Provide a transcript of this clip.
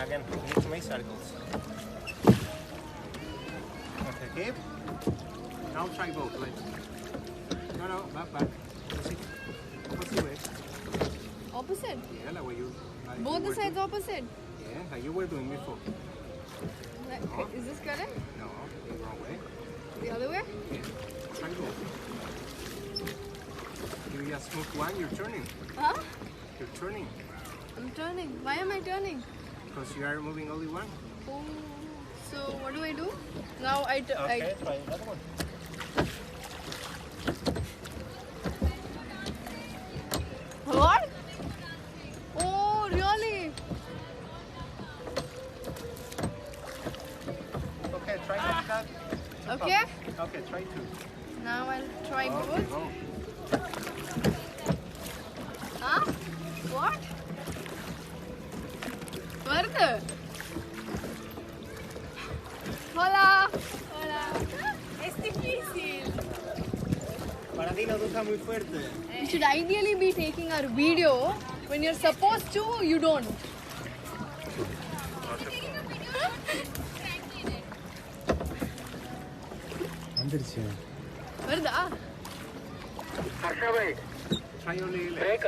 again, you need to make circles. Okay, keep. Now try both. Like, no, back. Opposite way. Opposite? Yeah, like what you. Like Both you the sides opposite? Yeah, like you were doing before. Is this correct? No, the wrong way. The other way? Yeah, try both. You just move one, you're turning. Huh? You're turning. I'm turning. Why am I turning? Because you are moving only one. Oh, so what do I do? Now Okay, try another one. What? Oh, really? Okay, try that. Okay. Okay, try two. Now I'll try Okay, both. go. Huh? What? Further? Hola. Hola. Es difícil. Para ti no toca muy fuerte. You should ideally be taking our video. When you're supposed to, you don't. Varda? Try only left.